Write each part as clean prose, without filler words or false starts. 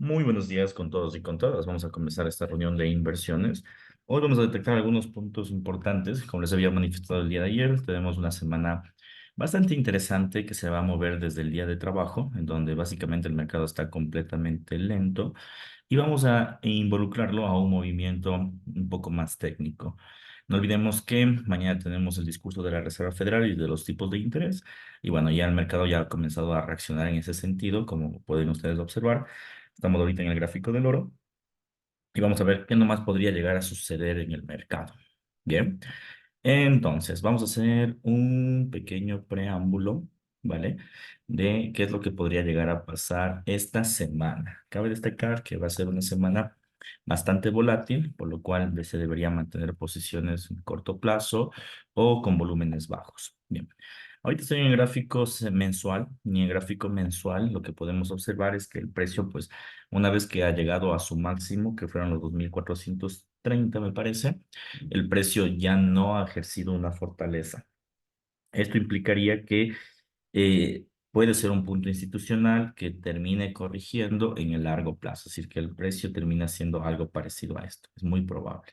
Muy buenos días con todos y con todas. Vamos a comenzar esta reunión de inversiones. Hoy vamos a detectar algunos puntos importantes. Como les había manifestado el día de ayer, tenemos una semana bastante interesante que se va a mover desde el día de trabajo, en donde básicamente el mercado está completamente lento y vamos a involucrarlo a un movimiento un poco más técnico. No olvidemos que mañana tenemos el discurso de la Reserva Federal y de los tipos de interés. Y bueno, ya el mercado ya ha comenzado a reaccionar en ese sentido, como pueden ustedes observar. Estamos ahorita en el gráfico del oro y vamos a ver qué nomás podría llegar a suceder en el mercado. Bien, entonces vamos a hacer un pequeño preámbulo, ¿vale? De qué es lo que podría llegar a pasar esta semana. Cabe destacar que va a ser una semana bastante volátil, por lo cual se debería mantener posiciones en corto plazo o con volúmenes bajos. Bien. Ahorita estoy en el gráfico mensual y en el gráfico mensual lo que podemos observar es que el precio, pues, una vez que ha llegado a su máximo, que fueron los 2.430 me parece, el precio ya no ha ejercido una fortaleza. Esto implicaría que puede ser un punto institucional que termine corrigiendo en el largo plazo, es decir, que el precio termina siendo algo parecido a esto. Es muy probable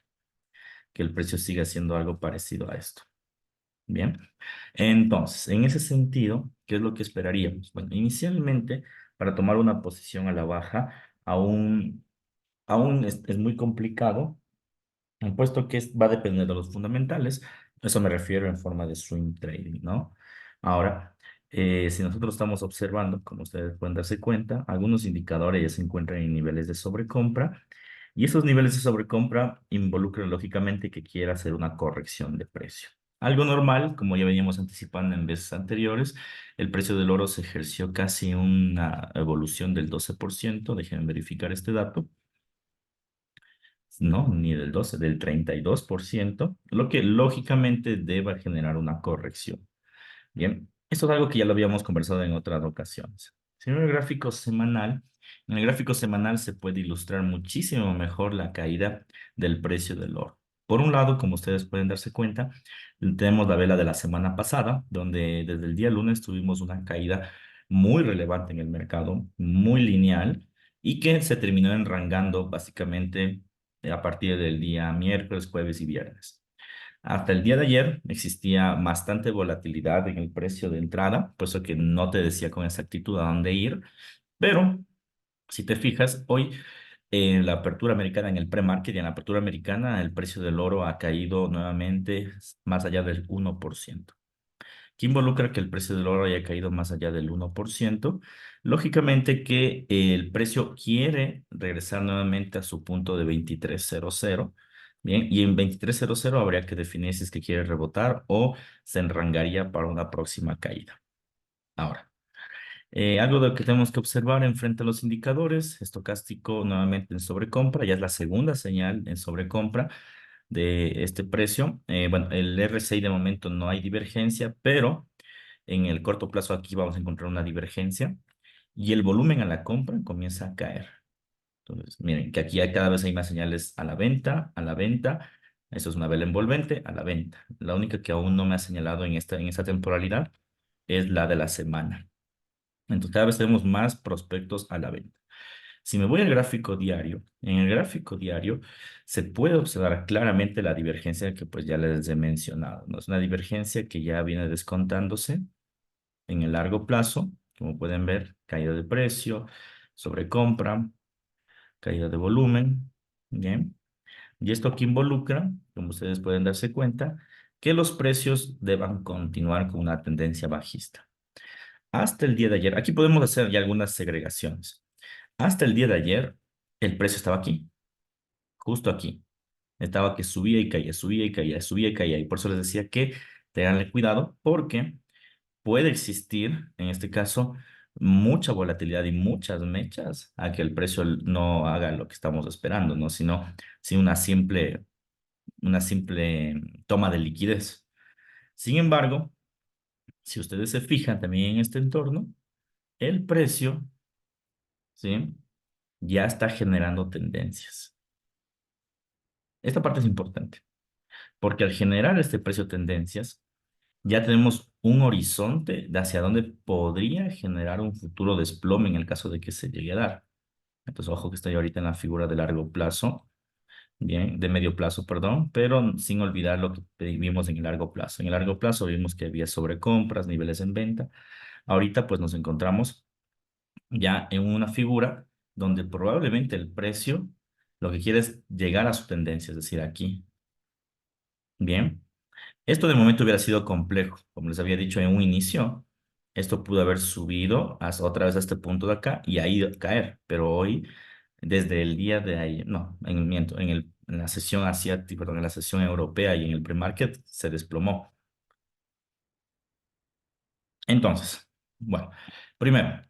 que el precio siga siendo algo parecido a esto. Bien, entonces, en ese sentido, ¿qué es lo que esperaríamos? Bueno, inicialmente, para tomar una posición a la baja, aún es muy complicado, puesto que va a depender de los fundamentales. Eso me refiero en forma de swing trading, ¿no? Ahora, si nosotros estamos observando, como ustedes pueden darse cuenta, algunos indicadores ya se encuentran en niveles de sobrecompra y esos niveles de sobrecompra involucran lógicamente que quiera hacer una corrección de precio. Algo normal, como ya veníamos anticipando en veces anteriores, el precio del oro se ejerció casi una evolución del 12%. Déjenme verificar este dato. No, ni del 12, del 32%, lo que lógicamente deba generar una corrección. Bien, esto es algo que ya lo habíamos conversado en otras ocasiones. Si en el gráfico semanal, en el gráfico semanal se puede ilustrar muchísimo mejor la caída del precio del oro. Por un lado, como ustedes pueden darse cuenta, tenemos la vela de la semana pasada, donde desde el día lunes tuvimos una caída muy relevante en el mercado, muy lineal, y que se terminó enrangando básicamente a partir del día miércoles, jueves y viernes. Hasta el día de ayer existía bastante volatilidad en el precio de entrada, por eso que no te decía con exactitud a dónde ir, pero si te fijas, hoy en la apertura americana, en el pre-market y en la apertura americana, el precio del oro ha caído nuevamente más allá del 1%. ¿Qué involucra que el precio del oro haya caído más allá del 1%? Lógicamente que el precio quiere regresar nuevamente a su punto de 23.00. Bien, y en 23.00 habría que definir si es que quiere rebotar o se enrangaría para una próxima caída. Ahora, algo de lo que tenemos que observar en frente a los indicadores, estocástico nuevamente en sobrecompra, ya es la segunda señal en sobrecompra de este precio. Bueno, el RSI de momento no hay divergencia, pero en el corto plazo aquí vamos a encontrar una divergencia y el volumen a la compra comienza a caer. Entonces, miren que aquí cada vez hay más señales a la venta, a la venta. Eso es una vela envolvente, a la venta. La única que aún no me ha señalado en esta temporalidad es la de la semana. Entonces, cada vez tenemos más prospectos a la venta. Si me voy al gráfico diario, en el gráfico diario se puede observar claramente la divergencia que pues ya les he mencionado, ¿no? Es una divergencia que ya viene descontándose en el largo plazo. Como pueden ver, caída de precio, sobrecompra, caída de volumen. Bien. Y esto aquí involucra, como ustedes pueden darse cuenta, que los precios deban continuar con una tendencia bajista. Hasta el día de ayer, aquí podemos hacer ya algunas segregaciones. Hasta el día de ayer, el precio estaba aquí, justo aquí. Estaba que subía y caía, subía y caía, subía y caía. Y por eso les decía que tenganle cuidado porque puede existir, en este caso, mucha volatilidad y muchas mechas a que el precio no haga lo que estamos esperando, ¿no? Sino una simple toma de liquidez. Sin embargo, si ustedes se fijan también en este entorno, el precio, ¿sí? Ya está generando tendencias. Esta parte es importante, porque al generar este precio tendencias, ya tenemos un horizonte de hacia dónde podría generar un futuro desplome en el caso de que se llegue a dar. Entonces, ojo que estoy ahorita en la figura de largo plazo, bien, de medio plazo, perdón, pero sin olvidar lo que vimos en el largo plazo. En el largo plazo vimos que había sobrecompras, niveles en venta. Ahorita pues nos encontramos ya en una figura donde probablemente el precio lo que quiere es llegar a su tendencia, es decir, aquí. Bien, esto de momento hubiera sido complejo, como les había dicho en un inicio, esto pudo haber subido hasta otra vez a este punto de acá y ahí caer, pero hoy, desde el día de ayer, no, miento, en la sesión asiática, perdón, en la sesión europea y en el pre-market se desplomó. Entonces, bueno, primero,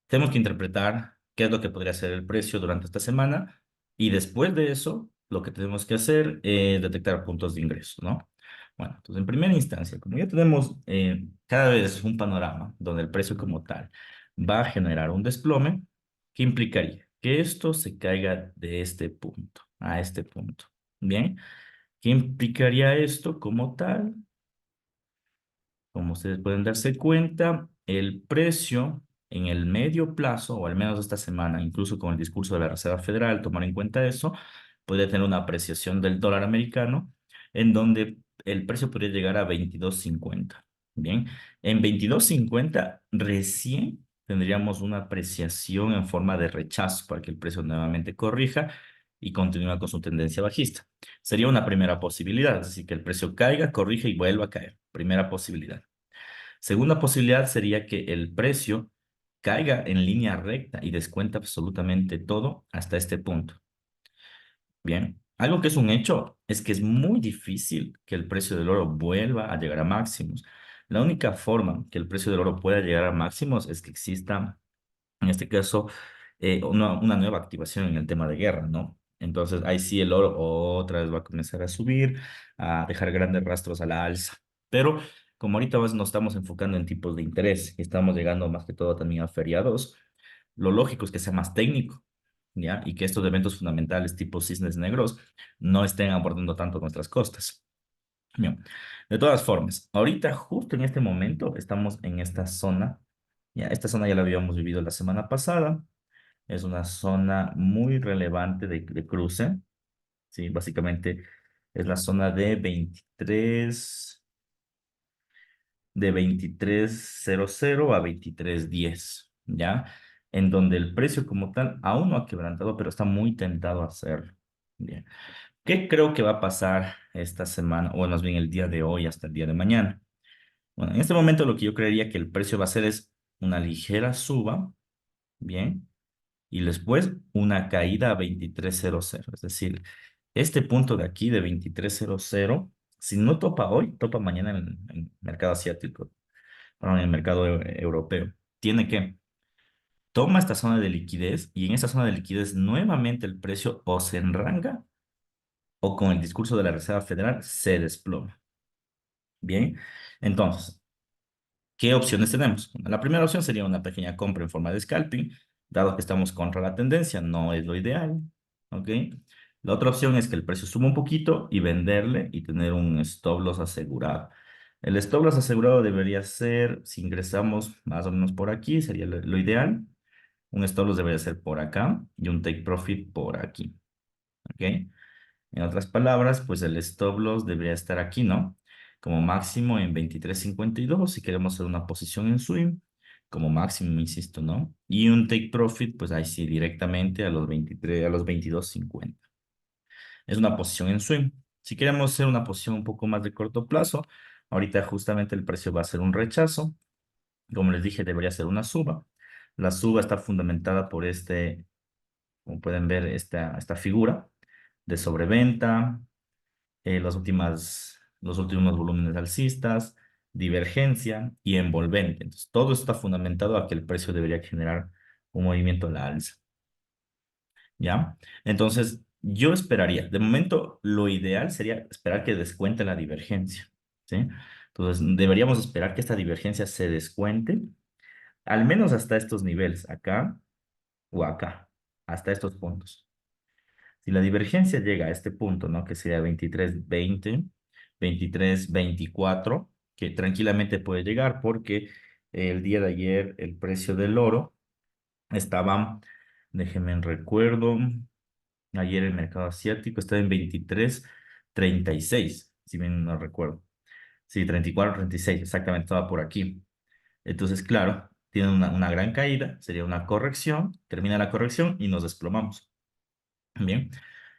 tenemos que interpretar qué es lo que podría ser el precio durante esta semana y después de eso, lo que tenemos que hacer es detectar puntos de ingreso, ¿no? Bueno, entonces en primera instancia, como ya tenemos cada vez un panorama donde el precio como tal va a generar un desplome, ¿qué implicaría? Que esto se caiga de este punto a este punto. Bien, ¿qué implicaría esto como tal? Como ustedes pueden darse cuenta, el precio en el medio plazo, o al menos esta semana, incluso con el discurso de la Reserva Federal, tomar en cuenta eso, puede tener una apreciación del dólar americano, en donde el precio podría llegar a 22.50. Bien, en 22.50 recién tendríamos una apreciación en forma de rechazo para que el precio nuevamente corrija y continúe con su tendencia bajista. Sería una primera posibilidad, es decir, que el precio caiga, corrija y vuelva a caer. Primera posibilidad. Segunda posibilidad sería que el precio caiga en línea recta y descuente absolutamente todo hasta este punto. Bien, algo que es un hecho es que es muy difícil que el precio del oro vuelva a llegar a máximos. La única forma que el precio del oro pueda llegar a máximos es que exista, en este caso, una nueva activación en el tema de guerra, ¿no? Entonces ahí sí el oro otra vez va a comenzar a subir, a dejar grandes rastros a la alza. Pero como ahorita más nos estamos enfocando en tipos de interés y estamos llegando más que todo también a feriados, lo lógico es que sea más técnico, ¿ya? Y que estos eventos fundamentales tipo cisnes negros no estén abordando tanto nuestras costas. Bien. De todas formas, ahorita justo en este momento estamos en esta zona. Ya, esta zona ya la habíamos vivido la semana pasada. Es una zona muy relevante de cruce. Sí, básicamente es la zona de 23.00 a 23.10, ¿ya? En donde el precio como tal aún no ha quebrantado, pero está muy tentado a hacerlo. Bien. ¿Qué creo que va a pasar esta semana, o más bien el día de hoy hasta el día de mañana? Bueno, en este momento lo que yo creería que el precio va a hacer es una ligera suba, bien, y después una caída a 23.00. Es decir, este punto de aquí de 23.00, si no topa hoy, topa mañana en el mercado asiático, perdón, en el mercado europeo. Tiene que toma esta zona de liquidez y en esta zona de liquidez nuevamente el precio o se enranga o con el discurso de la Reserva Federal se desploma. Bien, entonces, ¿qué opciones tenemos? La primera opción sería una pequeña compra en forma de scalping, dado que estamos contra la tendencia, no es lo ideal, ¿ok? La otra opción es que el precio suba un poquito y venderle y tener un stop loss asegurado. El stop loss asegurado debería ser, si ingresamos más o menos por aquí, sería lo ideal. Un stop loss debería ser por acá y un take profit por aquí, ¿ok? En otras palabras, pues el stop loss debería estar aquí, ¿no? Como máximo en 23.52 si queremos hacer una posición en swing, como máximo, insisto, ¿no? Y un take profit, pues ahí sí, directamente a los 23, a los 22.50. Es una posición en swing. Si queremos hacer una posición un poco más de corto plazo, ahorita justamente el precio va a ser un rechazo. Como les dije, debería ser una suba. La suba está fundamentada por como pueden ver, esta figura de sobreventa, los últimos volúmenes alcistas, divergencia y envolvente. Entonces, todo está fundamentado a que el precio debería generar un movimiento a la alza, ¿ya? Entonces, yo esperaría, de momento, lo ideal sería esperar que descuente la divergencia, ¿sí? Entonces, deberíamos esperar que esta divergencia se descuente, al menos hasta estos niveles, acá o acá, hasta estos puntos. Si la divergencia llega a este punto, ¿no? Que sería 23.20, 23.24, que tranquilamente puede llegar porque el día de ayer el precio del oro estaba Déjenme recuerdo. Ayer el mercado asiático estaba en 23.36, si bien no recuerdo. Sí, 34.36, exactamente, estaba por aquí. Entonces, claro, tiene una gran caída, sería una corrección, termina la corrección y nos desplomamos. Bien,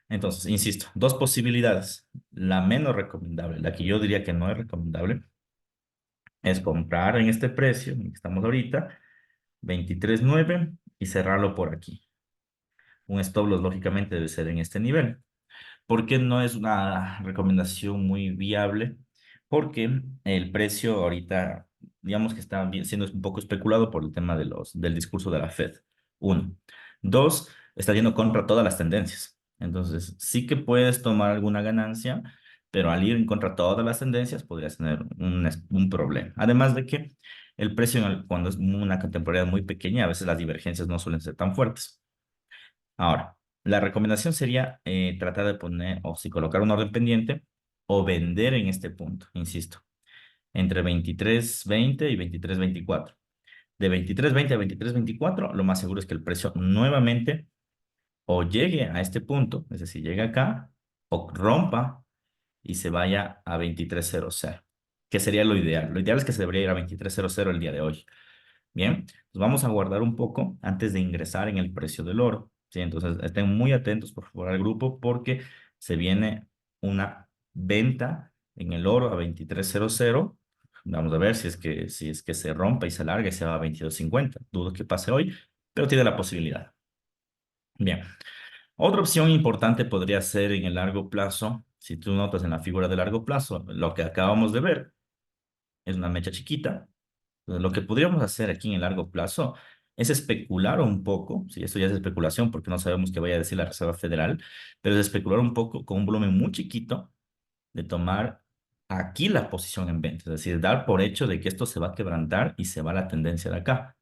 entonces, insisto, dos posibilidades. La menos recomendable, la que yo diría que no es recomendable, es comprar en este precio en el que estamos ahorita, 23.9 y cerrarlo por aquí. Un stop loss, lógicamente, debe ser en este nivel. ¿Por qué no es una recomendación muy viable? Porque el precio ahorita, digamos que está siendo un poco especulado por el tema del discurso de la Fed. Uno. Dos, está yendo contra todas las tendencias. Entonces, sí que puedes tomar alguna ganancia, pero al ir en contra de todas las tendencias podrías tener un problema. Además de que el precio cuando es una contemporaneidad muy pequeña, a veces las divergencias no suelen ser tan fuertes. Ahora, la recomendación sería tratar de poner o si colocar un orden pendiente o vender en este punto, insisto, entre 23.20 y 23.24. De 23.20 a 23.24, lo más seguro es que el precio nuevamente o llegue a este punto, es decir, llegue acá, o rompa y se vaya a 23.00, que sería lo ideal. Lo ideal es que se debería ir a 23.00 el día de hoy. Bien, pues vamos a guardar un poco antes de ingresar en el precio del oro. ¿Sí? Entonces, estén muy atentos, por favor, al grupo porque se viene una venta en el oro a 23.00. Vamos a ver si es que se rompe y se alarga y se va a 22.50. Dudo que pase hoy, pero tiene la posibilidad. Bien, otra opción importante podría ser en el largo plazo. Si tú notas en la figura de largo plazo, lo que acabamos de ver es una mecha chiquita. Entonces, lo que podríamos hacer aquí en el largo plazo es especular un poco, si esto ya es especulación porque no sabemos qué vaya a decir la Reserva Federal, pero es especular un poco con un volumen muy chiquito de tomar aquí la posición en venta, es decir, dar por hecho de que esto se va a quebrantar y se va la tendencia de acá.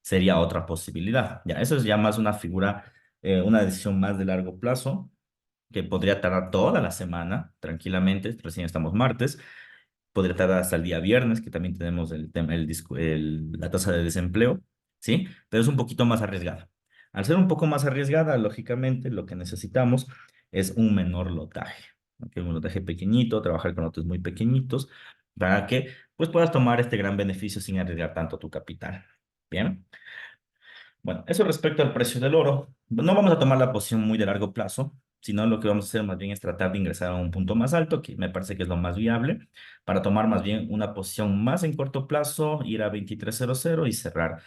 Sería otra posibilidad. Ya, eso es ya más una figura, una decisión más de largo plazo que podría tardar toda la semana tranquilamente, recién estamos martes, podría tardar hasta el día viernes, que también tenemos el tema, la tasa de desempleo, ¿sí? Pero es un poquito más arriesgada. Al ser un poco más arriesgada, lógicamente, lo que necesitamos es un menor lotaje, ¿ok? Un lotaje pequeñito, trabajar con lotes muy pequeñitos, para que pues puedas tomar este gran beneficio sin arriesgar tanto tu capital. Bien. Bueno, eso respecto al precio del oro. No vamos a tomar la posición muy de largo plazo, sino lo que vamos a hacer más bien es tratar de ingresar a un punto más alto, que me parece que es lo más viable, para tomar más bien una posición más en corto plazo, ir a 23.00 y cerrar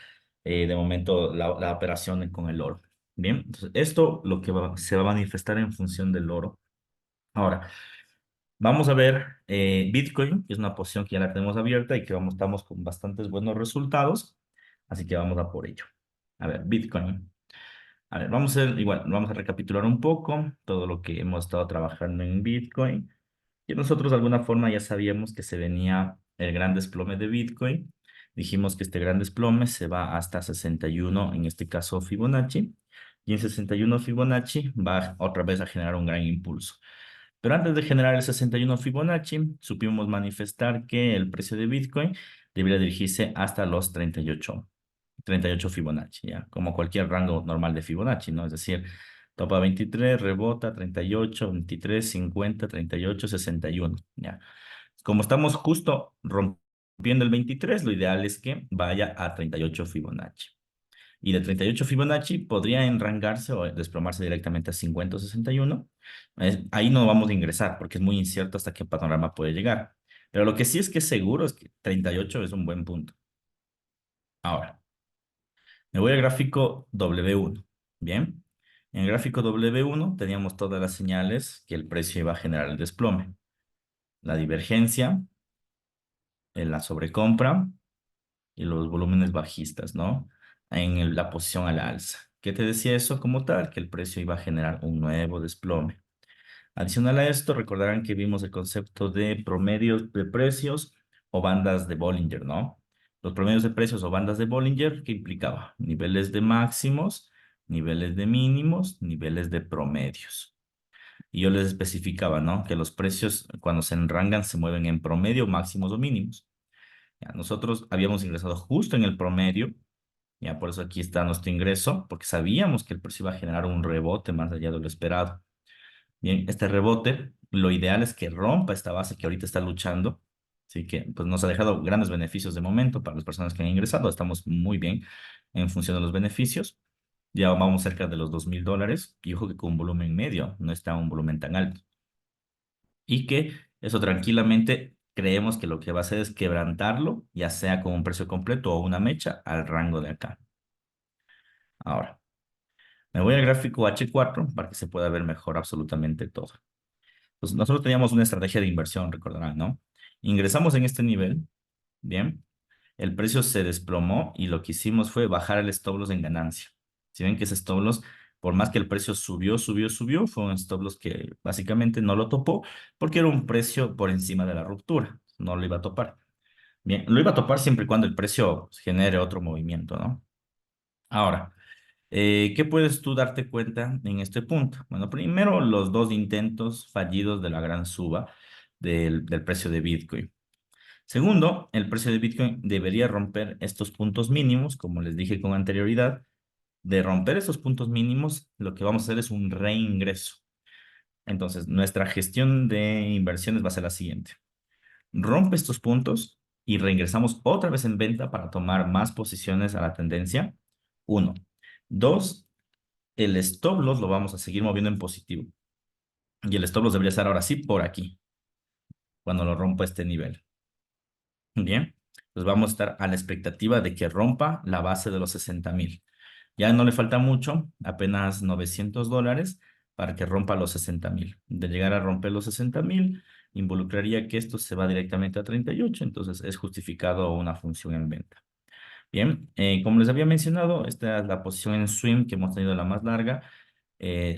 de momento la operación con el oro. Bien, entonces esto lo que se va a manifestar en función del oro. Ahora, vamos a ver Bitcoin, que es una posición que ya la tenemos abierta y que estamos con bastantes buenos resultados, así que vamos a por ello. A ver, Bitcoin. A ver, vamos a hacer igual, vamos a recapitular un poco todo lo que hemos estado trabajando en Bitcoin. Y nosotros de alguna forma ya sabíamos que se venía el gran desplome de Bitcoin. Dijimos que este gran desplome se va hasta 61, en este caso Fibonacci. Y en 61 Fibonacci va otra vez a generar un gran impulso. Pero antes de generar el 61 Fibonacci, supimos manifestar que el precio de Bitcoin debería dirigirse hasta los 38 Fibonacci, ¿ya? Como cualquier rango normal de Fibonacci, ¿no? Es decir, topa 23, rebota 38, 23, 50, 38, 61, ¿ya? Como estamos justo rompiendo el 23, lo ideal es que vaya a 38 Fibonacci. Y de 38 Fibonacci podría enrangarse o desplomarse directamente a 50 o 61. Ahí no vamos a ingresar porque es muy incierto hasta qué panorama puede llegar. Pero lo que sí es que es seguro es que 38 es un buen punto. Ahora, me voy al gráfico W1. Bien. En el gráfico W1 teníamos todas las señales que el precio iba a generar el desplome. La divergencia, la sobrecompra y los volúmenes bajistas, ¿no? En la posición a la alza. ¿Qué te decía eso como tal? Que el precio iba a generar un nuevo desplome. Adicional a esto, recordarán que vimos el concepto de promedios de precios o bandas de Bollinger, ¿no? Los promedios de precios o bandas de Bollinger, ¿qué implicaba? Niveles de máximos, niveles de mínimos, niveles de promedios. Y yo les especificaba, ¿no? Que los precios cuando se enrangan se mueven en promedio, máximos o mínimos. Ya, nosotros habíamos ingresado justo en el promedio Ya por eso aquí está nuestro ingreso, porque sabíamos que el precio iba a generar un rebote más allá de lo esperado. Bien, este rebote, lo ideal es que rompa esta base que ahorita está luchando. Así que pues nos ha dejado grandes beneficios de momento para las personas que han ingresado. Estamos muy bien en función de los beneficios. Ya vamos cerca de los $2,000 y ojo que con un volumen medio, no está un volumen tan alto. Y que eso tranquilamente creemos que lo que va a hacer es quebrantarlo, ya sea con un precio completo o una mecha al rango de acá. Ahora, me voy al gráfico H4 para que se pueda ver mejor absolutamente todo. Pues nosotros teníamos una estrategia de inversión, recordarán, ¿no? Ingresamos en este nivel, bien, el precio se desplomó y lo que hicimos fue bajar el stop loss en ganancia. Si ven que ese stop loss, por más que el precio subió, subió, subió, fue un stop loss que básicamente no lo topó porque era un precio por encima de la ruptura, no lo iba a topar. Bien, lo iba a topar siempre y cuando el precio genere otro movimiento, ¿no? Ahora, ¿qué puedes tú darte cuenta en este punto? Bueno, primero los dos intentos fallidos de la gran suba del precio de Bitcoin. Segundo, el precio de Bitcoin debería romper estos puntos mínimos, como les dije con anterioridad. De romper esos puntos mínimos, lo que vamos a hacer es un reingreso. Entonces, nuestra gestión de inversiones va a ser la siguiente. Rompe estos puntos y reingresamos otra vez en venta para tomar más posiciones a la tendencia. Uno. Dos, el stop loss lo vamos a seguir moviendo en positivo. Y el stop loss debería estar ahora sí por aquí, cuando lo rompa este nivel. Bien, pues vamos a estar a la expectativa de que rompa la base de los 60,000. Ya no le falta mucho, apenas $900 para que rompa los 60,000. De llegar a romper los 60,000, involucraría que esto se va directamente a 38, entonces es justificado una función en venta. Bien, como les había mencionado, esta es la posición en swing que hemos tenido la más larga.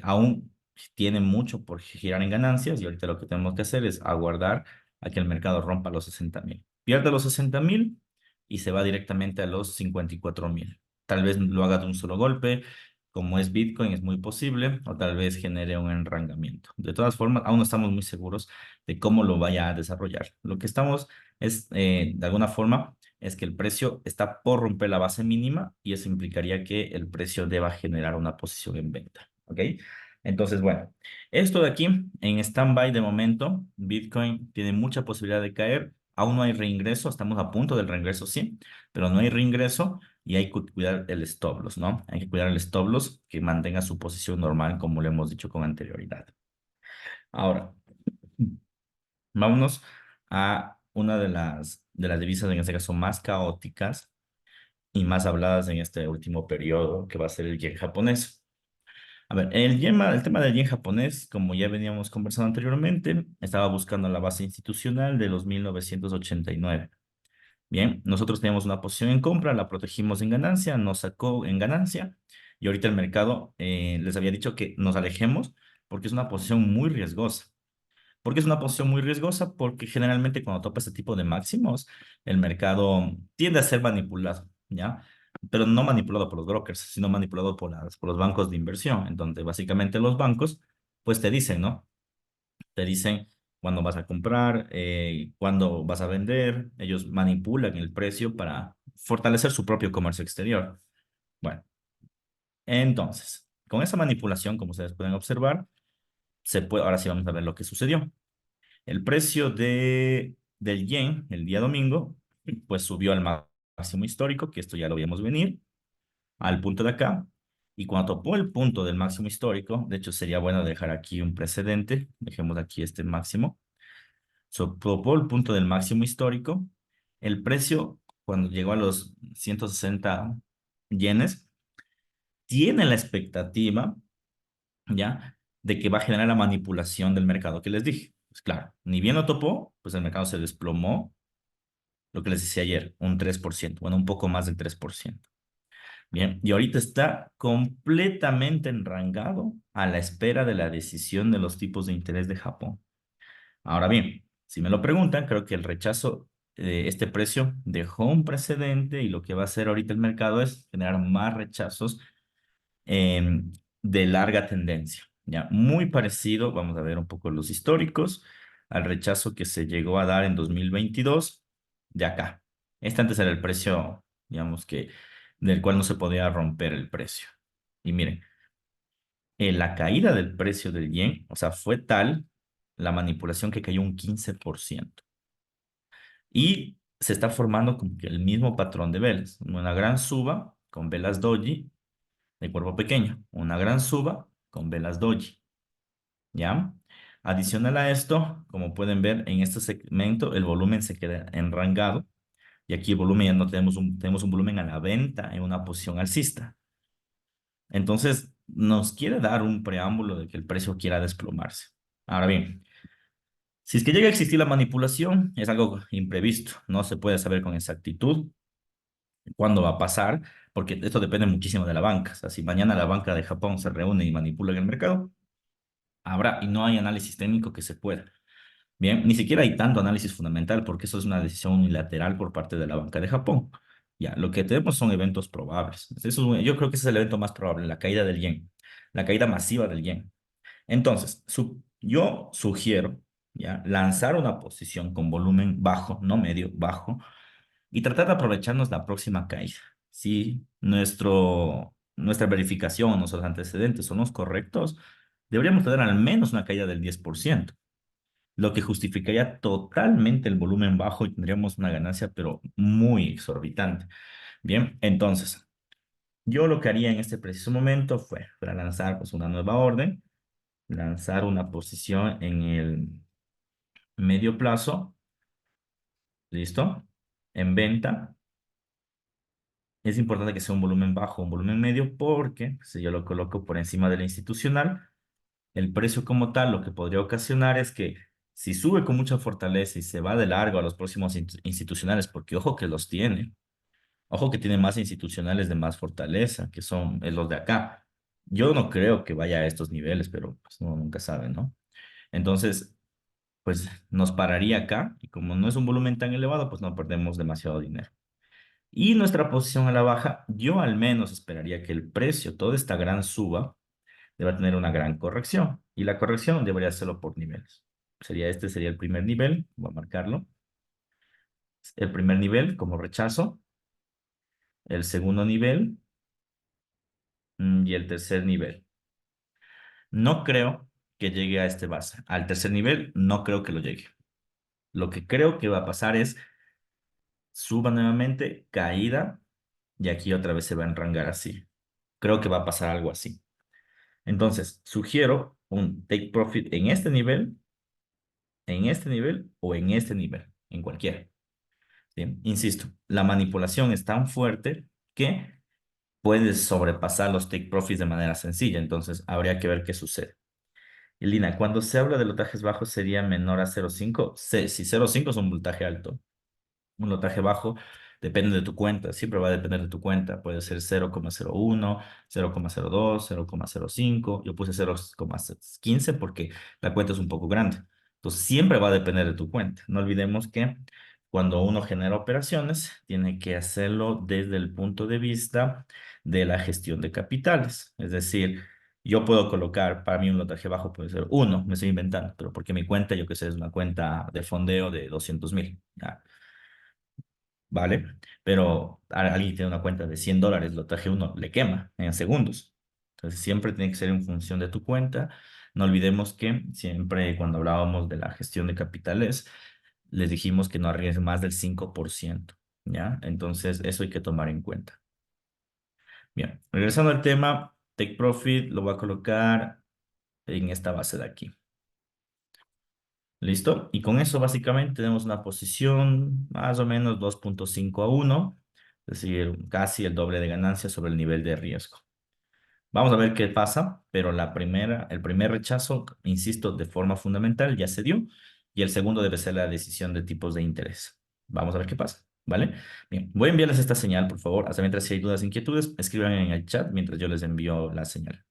Aún tiene mucho por girar en ganancias y ahorita lo que tenemos que hacer es aguardar a que el mercado rompa los 60,000. Pierde los 60,000 y se va directamente a los 54,000. Tal vez lo haga de un solo golpe, como es Bitcoin, es muy posible, o tal vez genere un enrangamiento. De todas formas, aún no estamos muy seguros de cómo lo vaya a desarrollar. Lo que estamos es, de alguna forma, es que el precio está por romper la base mínima y eso implicaría que el precio deba generar una posición en venta. ¿Ok? Entonces, bueno, esto de aquí en stand-by de momento, Bitcoin tiene mucha posibilidad de caer. Aún no hay reingreso, estamos a punto del reingreso, sí, pero no hay reingreso y hay que cuidar el stop loss, ¿no? Hay que cuidar el stop loss que mantenga su posición normal, como lo hemos dicho con anterioridad. Ahora, vámonos a una de las divisas, en este caso, más caóticas y más habladas en este último periodo, que va a ser el yen japonés. A ver, el tema del yen japonés, como ya veníamos conversando anteriormente, estaba buscando la base institucional de los 1989. Bien, nosotros teníamos una posición en compra, la protegimos en ganancia, nos sacó en ganancia y ahorita el mercado les había dicho que nos alejemos porque es una posición muy riesgosa. ¿Por qué es una posición muy riesgosa? Porque generalmente cuando topa este tipo de máximos, el mercado tiende a ser manipulado, ¿ya? Pero no manipulado por los brokers, sino manipulado por los bancos de inversión. Entonces, básicamente los bancos, pues te dicen, ¿no? Te dicen cuándo vas a comprar, cuándo vas a vender. Ellos manipulan el precio para fortalecer su propio comercio exterior. Bueno, entonces, con esa manipulación, como ustedes pueden observar, ahora sí vamos a ver lo que sucedió. El precio del yen el día domingo, pues subió al máximo histórico, que esto ya lo vimos venir, al punto de acá. Y cuando topó el punto del máximo histórico, de hecho sería bueno dejar aquí un precedente, dejemos aquí este máximo. Topó el punto del máximo histórico, el precio cuando llegó a los 160 yenes, tiene la expectativa, ¿ya? De que va a generar la manipulación del mercado que les dije. Pues claro, ni bien lo topó, pues el mercado se desplomó, lo que les decía ayer, un 3%, bueno, un poco más del 3%. Bien, y ahorita está completamente enrangado a la espera de la decisión de los tipos de interés de Japón. Ahora bien, si me lo preguntan, creo que el rechazo de este precio dejó un precedente y lo que va a hacer ahorita el mercado es generar más rechazos de larga tendencia, ¿ya? Muy parecido, vamos a ver un poco los históricos, al rechazo que se llegó a dar en 2022 de acá. Este antes era el precio, digamos que del cual no se podía romper el precio. Y miren, la caída del precio del yen, o sea, fue tal la manipulación que cayó un 15%. Y se está formando como que el mismo patrón de velas, una gran suba con velas doji de cuerpo pequeño, una gran suba con velas doji, ¿ya? Adicional a esto, como pueden ver en este segmento, el volumen se queda enrangado y aquí el volumen ya no tenemos un volumen a la venta en una posición alcista. Entonces, nos quiere dar un preámbulo de que el precio quiera desplomarse. Ahora bien, si es que llega a existir la manipulación, es algo imprevisto, no se puede saber con exactitud cuándo va a pasar, porque esto depende muchísimo de la banca. O sea, si mañana la banca de Japón se reúne y manipula en el mercado, habrá, y no hay análisis técnico que se pueda. Bien, ni siquiera hay tanto análisis fundamental, porque eso es una decisión unilateral por parte de la banca de Japón. Ya, lo que tenemos son eventos probables. Yo creo que ese es el evento más probable, la caída del yen, la caída masiva del yen. Entonces, yo sugiero ya lanzar una posición con volumen bajo, no medio, bajo, y tratar de aprovecharnos la próxima caída. Si nuestra verificación o nuestros antecedentes son los correctos, deberíamos tener al menos una caída del 10%, lo que justificaría totalmente el volumen bajo y tendríamos una ganancia, pero muy exorbitante. Bien, entonces, yo lo que haría en este preciso momento fue para lanzar pues, una nueva orden, lanzar una posición en el medio plazo, ¿listo? En venta. Es importante que sea un volumen bajo, un volumen medio, porque si yo lo coloco por encima de la institucional, el precio como tal lo que podría ocasionar es que si sube con mucha fortaleza y se va de largo a los próximos institucionales, porque ojo que tiene más institucionales de más fortaleza, que son los de acá. Yo no creo que vaya a estos niveles, pero pues, uno nunca sabe, ¿no? Entonces, pues nos pararía acá y como no es un volumen tan elevado, pues no perdemos demasiado dinero. Y nuestra posición a la baja, yo al menos esperaría que el precio, toda esta gran suba, deba tener una gran corrección. Y la corrección debería hacerlo por niveles. Este sería el primer nivel, voy a marcarlo. El primer nivel como rechazo, el segundo nivel y el tercer nivel. No creo que llegue a este base. Al tercer nivel, no creo que lo llegue. Lo que creo que va a pasar es suba nuevamente, caída, y aquí otra vez se va a enrangar así. Creo que va a pasar algo así. Entonces, sugiero un take profit en este nivel o en este nivel, en cualquiera. Bien, insisto, la manipulación es tan fuerte que puedes sobrepasar los take profits de manera sencilla, entonces habría que ver qué sucede. Y Lina, cuando se habla de lotajes bajos sería menor a 0,5. Si 0,5 es un voltaje alto, un lotaje bajo depende de tu cuenta, siempre va a depender de tu cuenta. Puede ser 0,01, 0,02, 0,05. Yo puse 0,15 porque la cuenta es un poco grande. Entonces, siempre va a depender de tu cuenta. No olvidemos que cuando uno genera operaciones, tiene que hacerlo desde el punto de vista de la gestión de capitales. Es decir, yo puedo colocar, para mí un lotaje bajo puede ser uno, me estoy inventando, pero porque mi cuenta, yo que sé, es una cuenta de fondeo de 200.000. ¿Vale? Pero alguien tiene una cuenta de $100, lo traje uno, le quema en segundos. Entonces siempre tiene que ser en función de tu cuenta. No olvidemos que siempre cuando hablábamos de la gestión de capitales, les dijimos que no arriesgues más del 5%, ¿ya? Entonces eso hay que tomar en cuenta. Bien, regresando al tema, Take Profit lo voy a colocar en esta base de aquí. ¿Listo? Y con eso básicamente tenemos una posición más o menos 2,5 a 1, es decir, casi el doble de ganancia sobre el nivel de riesgo. Vamos a ver qué pasa, pero el primer rechazo, insisto, de forma fundamental ya se dio y el segundo debe ser la decisión de tipos de interés. Vamos a ver qué pasa, ¿vale? Bien, voy a enviarles esta señal, por favor. Hasta mientras si hay dudas, inquietudes, escriban en el chat mientras yo les envío la señal.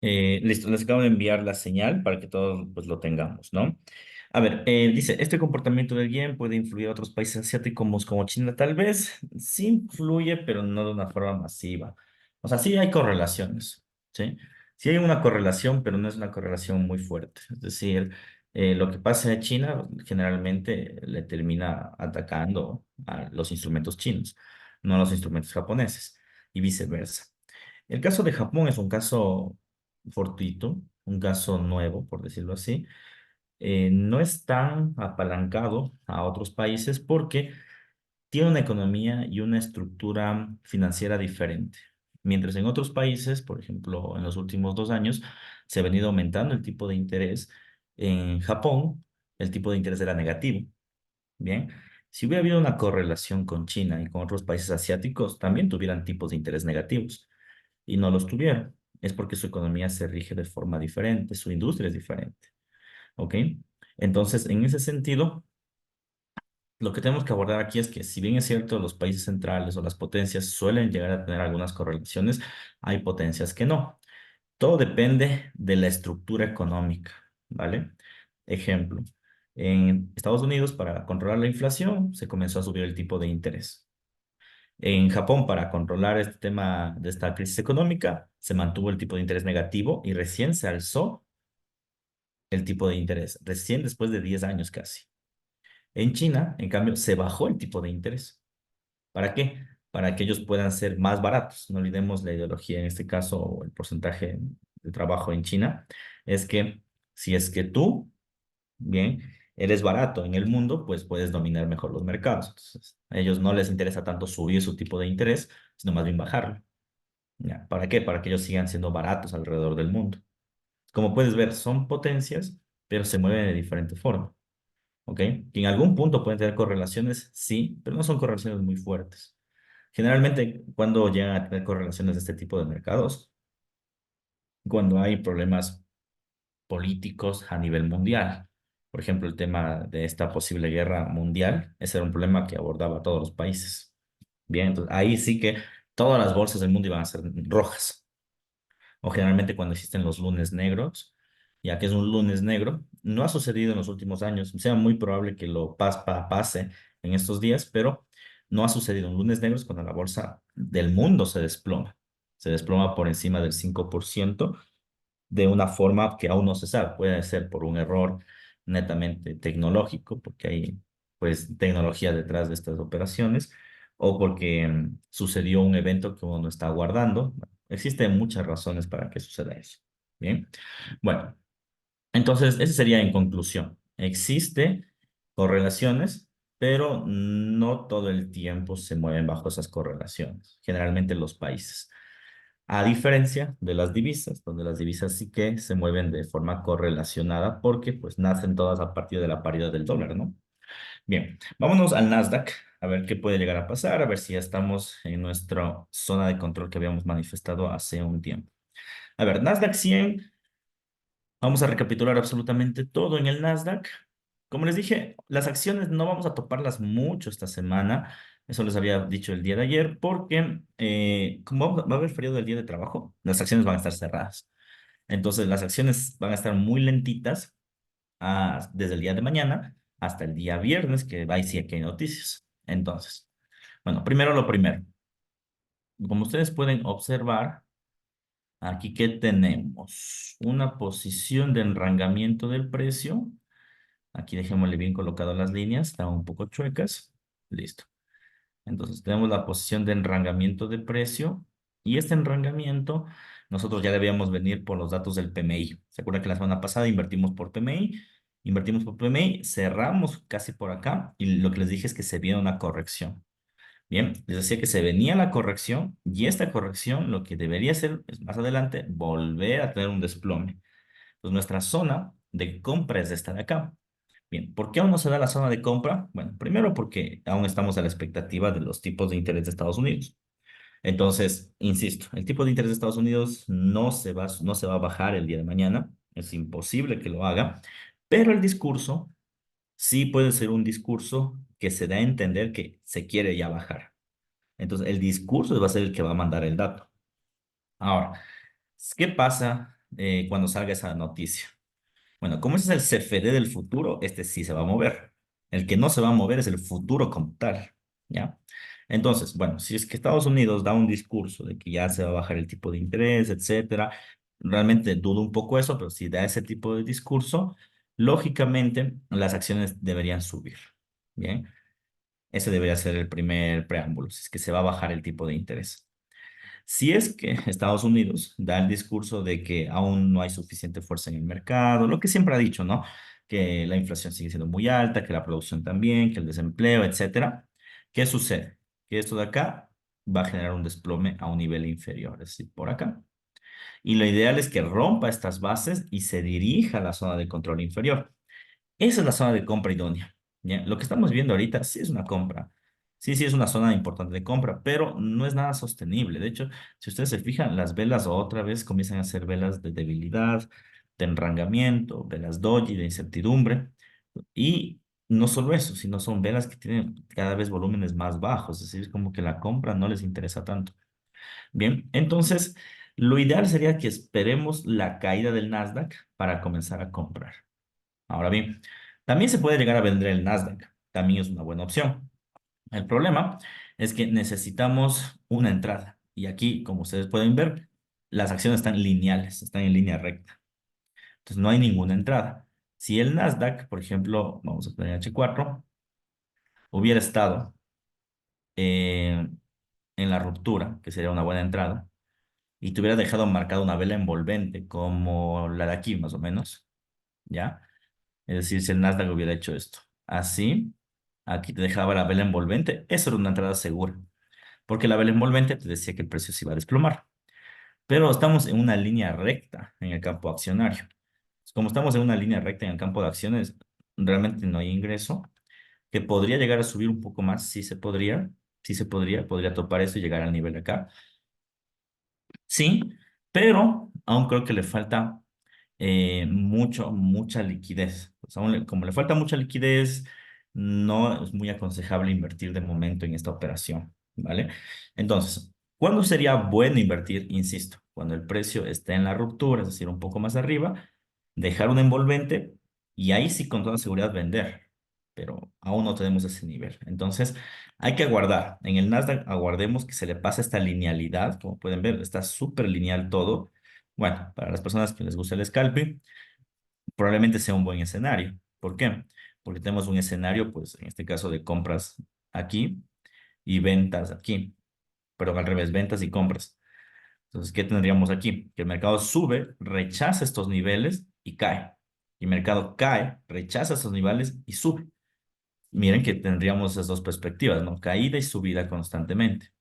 Listo, les acabo de enviar la señal para que todos pues, lo tengamos, ¿no? A ver, dice, este comportamiento del yen puede influir a otros países asiáticos como China, tal vez sí influye, pero no de una forma masiva. O sea, sí hay correlaciones, ¿sí? Sí hay una correlación, pero no es una correlación muy fuerte. Es decir, lo que pasa en China generalmente le termina atacando a los instrumentos chinos, no a los instrumentos japoneses, y viceversa. El caso de Japón es un caso fortuito, un caso nuevo, por decirlo así. No es tan apalancado a otros países porque tiene una economía y una estructura financiera diferente. Mientras en otros países, por ejemplo, en los últimos 2 años, se ha venido aumentando el tipo de interés. En Japón, el tipo de interés era negativo. Bien, si hubiera habido una correlación con China y con otros países asiáticos, también tuvieran tipos de interés negativos y no los tuvieron. Es porque su economía se rige de forma diferente, su industria es diferente, ¿ok? Entonces, en ese sentido, lo que tenemos que abordar aquí es que si bien es cierto, los países centrales o las potencias suelen llegar a tener algunas correlaciones, hay potencias que no. Todo depende de la estructura económica, ¿vale? Ejemplo, en Estados Unidos, para controlar la inflación, se comenzó a subir el tipo de interés. En Japón, para controlar este tema de esta crisis económica, se mantuvo el tipo de interés negativo y recién se alzó el tipo de interés, recién después de 10 años casi. En China, en cambio, se bajó el tipo de interés. ¿Para qué? Para que ellos puedan ser más baratos. No olvidemos la ideología, en este caso, o el porcentaje de trabajo en China, es que si es que tú, bien, eres barato en el mundo, pues puedes dominar mejor los mercados. Entonces, a ellos no les interesa tanto subir su tipo de interés, sino más bien bajarlo. ¿Ya? ¿Para qué? Para que ellos sigan siendo baratos alrededor del mundo. Como puedes ver, son potencias, pero se mueven de diferente forma. ¿Ok? Que en algún punto pueden tener correlaciones, sí, pero no son correlaciones muy fuertes. Generalmente, cuando llegan a tener correlaciones de este tipo de mercados, cuando hay problemas políticos a nivel mundial. Por ejemplo, el tema de esta posible guerra mundial, ese era un problema que abordaba a todos los países. Bien, entonces ahí sí que todas las bolsas del mundo iban a ser rojas. O generalmente cuando existen los lunes negros, ya que es un lunes negro, no ha sucedido en los últimos años, sea muy probable que lo pase en estos días, pero no ha sucedido un lunes negro es cuando la bolsa del mundo se desploma por encima del 5% de una forma que aún no se sabe. Puede ser por un error netamente tecnológico, porque hay pues tecnología detrás de estas operaciones, o porque sucedió un evento que uno no está guardando. Existen muchas razones para que suceda eso. Bien, bueno, entonces ese sería en conclusión. Existe correlaciones, pero no todo el tiempo se mueven bajo esas correlaciones, generalmente los países. A diferencia de las divisas, donde las divisas sí que se mueven de forma correlacionada porque pues nacen todas a partir de la paridad del dólar, ¿no? Bien, vámonos al Nasdaq a ver qué puede llegar a pasar, a ver si ya estamos en nuestra zona de control que habíamos manifestado hace un tiempo. A ver, Nasdaq 100, vamos a recapitular absolutamente todo en el Nasdaq. Como les dije, las acciones no vamos a toparlas mucho esta semana. Eso les había dicho el día de ayer, porque como va a haber feriado del día de trabajo, las acciones van a estar cerradas. Entonces, las acciones van a estar muy lentitas desde el día de mañana hasta el día viernes, que ahí sí que hay noticias. Entonces, bueno, primero lo primero. Como ustedes pueden observar, aquí que tenemos una posición de enrangamiento del precio. Aquí dejémosle bien colocado las líneas, están un poco chuecas. Listo. Entonces tenemos la posición de enrangamiento de precio y este enrangamiento nosotros ya debíamos venir por los datos del PMI. ¿Se acuerda que la semana pasada invertimos por PMI, cerramos casi por acá y lo que les dije es que se viene una corrección. Bien, les decía que se venía la corrección y esta corrección lo que debería hacer es más adelante volver a tener un desplome. Pues nuestra zona de compra es esta de acá. Bien, ¿por qué aún no se da la zona de compra? Bueno, primero porque aún estamos a la expectativa de los tipos de interés de Estados Unidos. Entonces, insisto, el tipo de interés de Estados Unidos no se va a bajar el día de mañana, es imposible que lo haga, pero el discurso sí puede ser un discurso que se da a entender que se quiere ya bajar. Entonces, el discurso va a ser el que va a mandar el dato. Ahora, ¿qué pasa? cuando salga esa noticia. Bueno, como ese es el CFD del futuro, este sí se va a mover. El que no se va a mover es el futuro como tal, ¿ya? Entonces, bueno, si es que Estados Unidos da un discurso de que ya se va a bajar el tipo de interés, etcétera, realmente dudo un poco eso, pero si da ese tipo de discurso, lógicamente las acciones deberían subir, ¿bien? Ese debería ser el primer preámbulo, si es que se va a bajar el tipo de interés. Si es que Estados Unidos da el discurso de que aún no hay suficiente fuerza en el mercado, lo que siempre ha dicho, ¿no? Que la inflación sigue siendo muy alta, que la producción también, que el desempleo, etcétera. ¿Qué sucede? Que esto de acá va a generar un desplome a un nivel inferior, es decir, por acá. Y lo ideal es que rompa estas bases y se dirija a la zona de control inferior. Esa es la zona de compra idónea. ¿Ya? Lo que estamos viendo ahorita sí es una compra. Sí, sí es una zona importante de compra, pero no es nada sostenible. De hecho, si ustedes se fijan, las velas otra vez comienzan a ser velas de debilidad, de enrangamiento, velas doji, de incertidumbre. Y no solo eso, sino son velas que tienen cada vez volúmenes más bajos. Es decir, como que la compra no les interesa tanto. Bien, entonces, lo ideal sería que esperemos la caída del Nasdaq para comenzar a comprar. Ahora bien, también se puede llegar a vender el Nasdaq. También es una buena opción. El problema es que necesitamos una entrada. Y aquí, como ustedes pueden ver, las acciones están lineales, están en línea recta. Entonces no hay ninguna entrada. Si el Nasdaq, por ejemplo, vamos a poner H4, hubiera estado eh, en la ruptura, que sería una buena entrada, y te hubiera dejado marcada una vela envolvente, como la de aquí, más o menos, ¿ya? Es decir, si el Nasdaq hubiera hecho esto así, aquí te dejaba la vela envolvente, eso era una entrada segura, porque la vela envolvente te decía que el precio se iba a desplomar. Pero estamos en una línea recta en el campo accionario. Como estamos en una línea recta en el campo de acciones, realmente no hay ingreso, que podría llegar a subir un poco más, sí se podría, podría topar eso y llegar al nivel de acá. Sí, pero aún creo que le falta mucha liquidez. Pues aún como le falta mucha liquidez, no es muy aconsejable invertir de momento en esta operación, ¿vale? Entonces, ¿cuándo sería bueno invertir? Insisto, cuando el precio esté en la ruptura, es decir, un poco más arriba, dejar un envolvente y ahí sí con toda seguridad vender, pero aún no tenemos ese nivel. Entonces, hay que aguardar. En el Nasdaq aguardemos que se le pase esta linealidad, como pueden ver, está súper lineal todo. Bueno, para las personas que les gusta el scalping, probablemente sea un buen escenario. ¿Por qué? Porque tenemos un escenario, pues en este caso de compras aquí y ventas aquí, pero al revés, ventas y compras. Entonces, ¿qué tendríamos aquí? Que el mercado sube, rechaza estos niveles y cae. Y el mercado cae, rechaza estos niveles y sube. Miren que tendríamos esas dos perspectivas, ¿no? Caída y subida constantemente.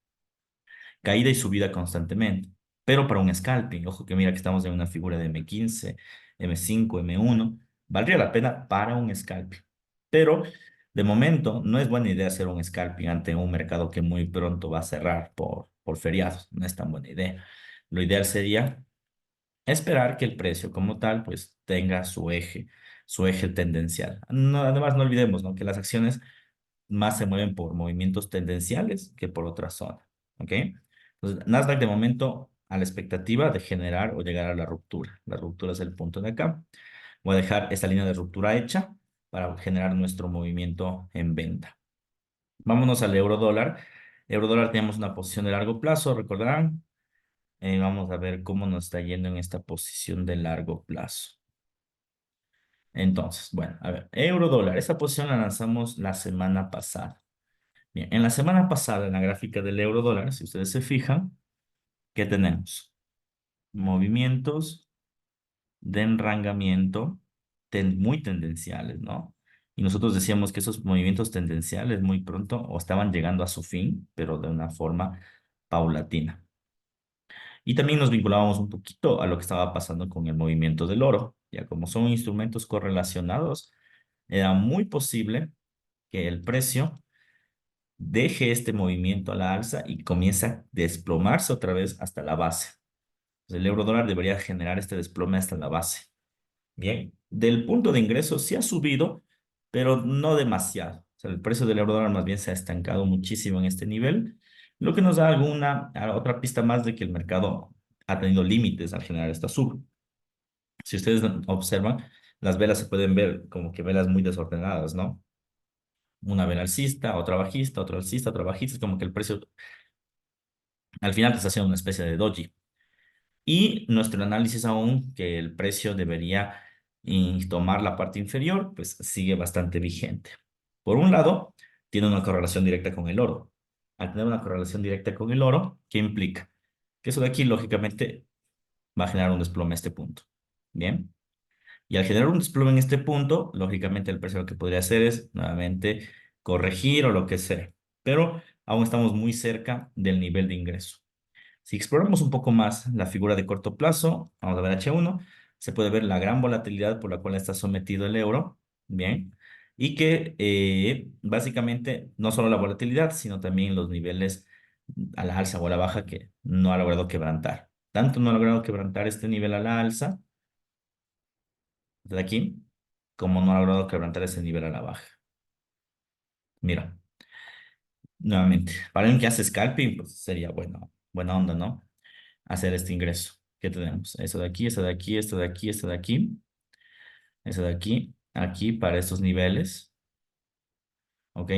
Caída y subida constantemente. Pero para un scalping, ojo que mira que estamos en una figura de M15, M5, M1, valdría la pena para un scalping. Pero de momento no es buena idea hacer un scalping ante un mercado que muy pronto va a cerrar por feriados. No es tan buena idea. Lo ideal sería esperar que el precio como tal pues tenga su eje tendencial. No, además no olvidemos, ¿no? Que las acciones más se mueven por movimientos tendenciales que por otra zona. ¿Ok? Entonces, Nasdaq de momento a la expectativa de generar o llegar a la ruptura. La ruptura es el punto de acá. Voy a dejar esta línea de ruptura hecha para generar nuestro movimiento en venta. Vámonos al euro dólar. Euro dólar tenemos una posición de largo plazo, recordarán. Vamos a ver cómo nos está yendo en esta posición de largo plazo. Entonces, bueno, a ver, euro dólar. Esta posición la lanzamos la semana pasada. Bien, en la semana pasada, en la gráfica del euro dólar, si ustedes se fijan, ¿qué tenemos? Movimientos de enrangamiento muy tendenciales, ¿no? Y nosotros decíamos que esos movimientos tendenciales muy pronto o estaban llegando a su fin, pero de una forma paulatina. Y también nos vinculábamos un poquito a lo que estaba pasando con el movimiento del oro. Ya como son instrumentos correlacionados, era muy posible que el precio deje este movimiento a la alza y comienza a desplomarse otra vez hasta la base. Entonces, el euro dólar debería generar este desplome hasta la base. Bien, del punto de ingreso sí ha subido, pero no demasiado. O sea, el precio del euro dólar más bien se ha estancado muchísimo en este nivel, lo que nos da otra pista más de que el mercado ha tenido límites al generar esta suba. Si ustedes observan, las velas se pueden ver como que velas muy desordenadas, ¿no? Una vela alcista, otra bajista, otra alcista, otra bajista, es como que el precio al final te está haciendo una especie de doji. Y nuestro análisis aún, que el precio debería tomar la parte inferior, pues sigue bastante vigente. Por un lado, tiene una correlación directa con el oro. Al tener una correlación directa con el oro, ¿qué implica? Que eso de aquí, lógicamente, va a generar un desplome a este punto. Bien. Y al generar un desplome en este punto, lógicamente el precio lo que podría hacer es nuevamente corregir o lo que sea. Pero aún estamos muy cerca del nivel de ingreso. Si exploramos un poco más la figura de corto plazo, vamos a ver H1, se puede ver la gran volatilidad por la cual está sometido el euro, bien, y que básicamente no solo la volatilidad, sino también los niveles a la alza o a la baja que no ha logrado quebrantar. Tanto no ha logrado quebrantar este nivel a la alza, de aquí, como no ha logrado quebrantar ese nivel a la baja. Mira, nuevamente, para alguien que hace scalping, pues sería bueno, buena onda, ¿no? Hacer este ingreso. ¿Qué tenemos? Eso de aquí, eso de aquí, esto de aquí, esto de aquí, eso de aquí, aquí para estos niveles, ¿ok?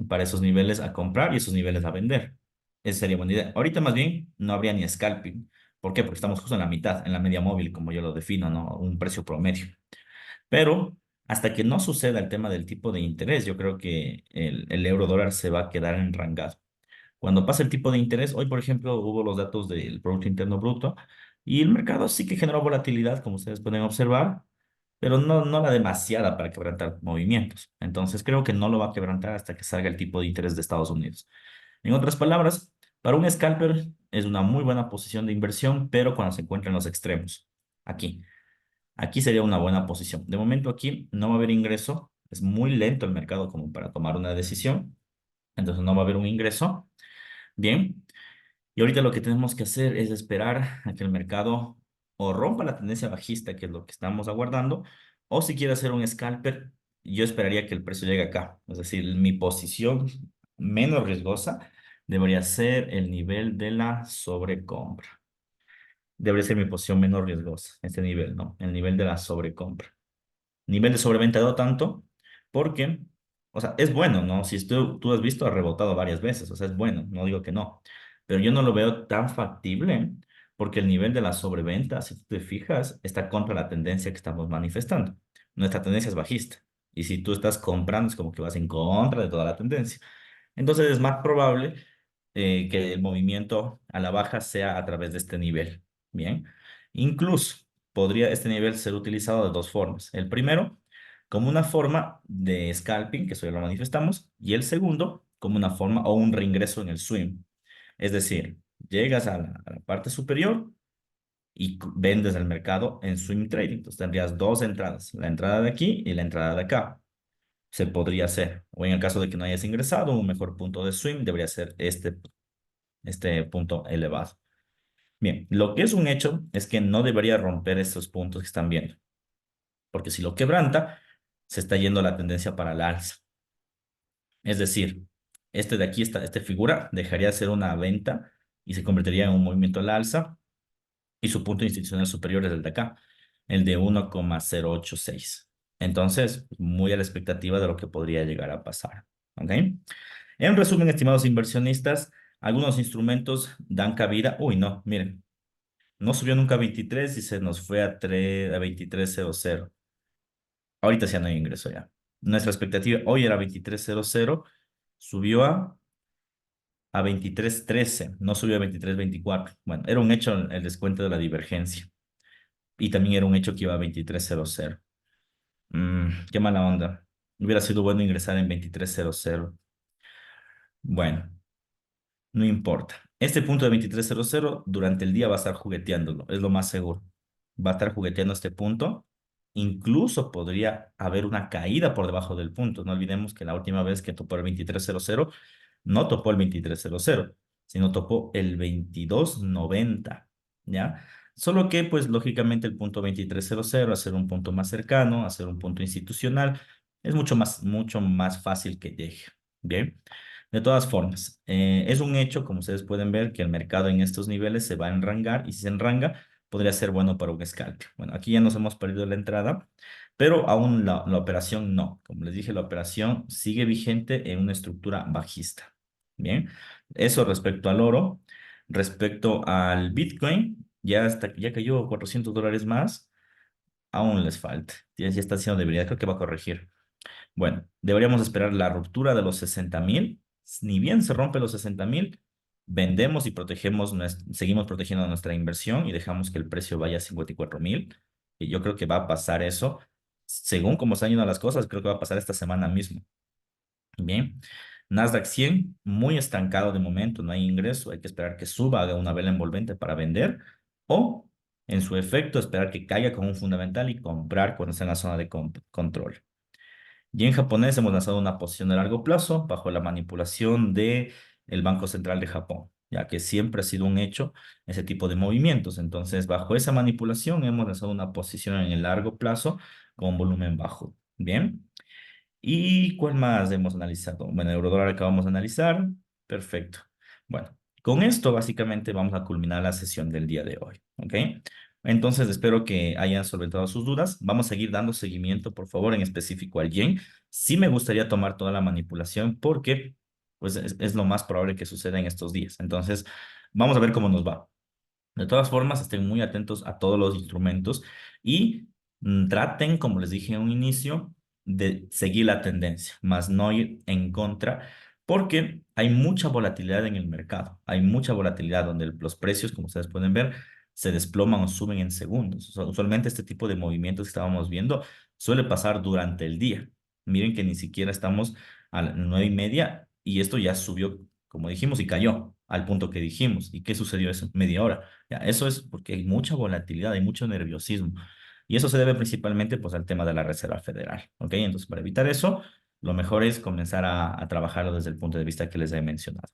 Para esos niveles a comprar y esos niveles a vender. Esa sería buena idea. Ahorita más bien no habría ni scalping. ¿Por qué? Porque estamos justo en la mitad, en la media móvil, como yo lo defino, ¿no? Un precio promedio. Pero hasta que no suceda el tema del tipo de interés, yo creo que el euro dólar se va a quedar enrangado. Cuando pasa el tipo de interés, hoy por ejemplo hubo los datos del Producto Interno Bruto y el mercado sí que generó volatilidad, como ustedes pueden observar, pero no la demasiada para quebrantar movimientos. Entonces creo que no lo va a quebrantar hasta que salga el tipo de interés de Estados Unidos. En otras palabras, para un scalper es una muy buena posición de inversión, pero cuando se encuentra en los extremos. Aquí, aquí sería una buena posición. De momento aquí no va a haber ingreso, es muy lento el mercado como para tomar una decisión, entonces no va a haber un ingreso. Bien. Y ahorita lo que tenemos que hacer es esperar a que el mercado o rompa la tendencia bajista, que es lo que estamos aguardando, o si quiere hacer un scalper, yo esperaría que el precio llegue acá. Es decir, mi posición menos riesgosa debería ser el nivel de la sobrecompra. Debería ser mi posición menos riesgosa, este nivel, ¿no? El nivel de la sobrecompra. Nivel de sobreventa no tanto, porque, o sea, es bueno, ¿no? Si tú has visto, ha rebotado varias veces, o sea, es bueno, no digo que no, pero yo no lo veo tan factible porque el nivel de la sobreventa, si tú te fijas, está contra la tendencia que estamos manifestando. Nuestra tendencia es bajista, y si tú estás comprando, es como que vas en contra de toda la tendencia. Entonces es más probable que el movimiento a la baja sea a través de este nivel. Bien, incluso podría este nivel ser utilizado de dos formas. El primero, como una forma de scalping, que eso ya lo manifestamos, y el segundo, como una forma o un reingreso en el swing. Es decir, llegas a la parte superior y vendes el mercado en swing trading. Entonces tendrías dos entradas, la entrada de aquí y la entrada de acá. Se podría hacer. O en el caso de que no hayas ingresado, un mejor punto de swing debería ser este punto elevado. Bien, lo que es un hecho es que no debería romper estos puntos que están viendo, porque si lo quebranta, se está yendo la tendencia para la alza. Es decir, este de aquí, esta figura, dejaría de ser una venta y se convertiría en un movimiento al alza y su punto institucional superior es el de acá, el de 1,086. Entonces, muy a la expectativa de lo que podría llegar a pasar. ¿Ok? En resumen, estimados inversionistas, algunos instrumentos dan cabida. Uy, no, miren, no subió nunca a 23 y se nos fue a 23.00. Ahorita ya no hay ingreso ya. Nuestra expectativa hoy era 23.00, subió a 23.13, no subió a 23.24. Bueno, era un hecho el descuento de la divergencia y también era un hecho que iba a 23.00. Qué mala onda. Hubiera sido bueno ingresar en 23.00. Bueno. No importa. Este punto de 23.00 durante el día va a estar jugueteándolo, es lo más seguro. Va a estar jugueteando este punto. Incluso podría haber una caída por debajo del punto. No olvidemos que la última vez que topó el 23.00, no topó el 23.00, sino topó el 22.90, ¿ya? Solo que, pues, lógicamente el punto 23.00, hacer un punto más cercano, hacer un punto institucional, es mucho más fácil que llegue, ¿bien? De todas formas, es un hecho, como ustedes pueden ver, que el mercado en estos niveles se va a enrangar y si se enranga, podría ser bueno para un scalp. Bueno, aquí ya nos hemos perdido la entrada, pero aún la operación no. Como les dije, la operación sigue vigente en una estructura bajista. Bien, eso respecto al oro. Respecto al Bitcoin, ya cayó $400 más. Aún les falta. Ya está haciendo debilidad. Creo que va a corregir. Bueno, deberíamos esperar la ruptura de los 60.000. Ni bien se rompe los 60.000, vendemos y seguimos protegiendo nuestra inversión y dejamos que el precio vaya a 54.000. Y yo creo que va a pasar eso. Según cómo están yendo las cosas, creo que va a pasar esta semana mismo. Bien. Nasdaq 100, muy estancado de momento, no hay ingreso. Hay que esperar que suba, haga una vela envolvente para vender. O, en su efecto, esperar que caiga con un fundamental y comprar cuando esté en la zona de control. Y en japonés hemos lanzado una posición de largo plazo bajo la manipulación de el Banco Central de Japón, ya que siempre ha sido un hecho ese tipo de movimientos. Entonces, bajo esa manipulación hemos lanzado una posición en el largo plazo con volumen bajo. Bien. ¿Y cuál más hemos analizado? Bueno, el eurodólar acabamos de analizar. Perfecto. Bueno, con esto básicamente vamos a culminar la sesión del día de hoy. ¿Ok? Entonces espero que hayan solventado sus dudas. Vamos a seguir dando seguimiento, por favor, en específico al yen. Sí me gustaría tomar toda la manipulación porque pues, es lo más probable que suceda en estos días. Entonces, vamos a ver cómo nos va. De todas formas, estén muy atentos a todos los instrumentos y traten, como les dije en un inicio, de seguir la tendencia, más no ir en contra, porque hay mucha volatilidad en el mercado. Hay mucha volatilidad donde los precios, como ustedes pueden ver, se desploman o suben en segundos. Usualmente este tipo de movimientos que estábamos viendo suele pasar durante el día. Miren que ni siquiera estamos a las 9:30 y esto ya subió, como dijimos, y cayó al punto que dijimos. ¿Y qué sucedió eso? Media hora. Ya, eso es porque hay mucha volatilidad, hay mucho nerviosismo. Y eso se debe principalmente pues, al tema de la Reserva Federal. ¿Ok? Entonces, para evitar eso, lo mejor es comenzar a trabajarlo desde el punto de vista que les he mencionado.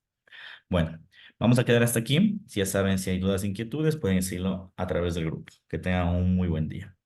Bueno, vamos a quedar hasta aquí. Si ya saben, si hay dudas, inquietudes, pueden decirlo a través del grupo. Que tengan un muy buen día.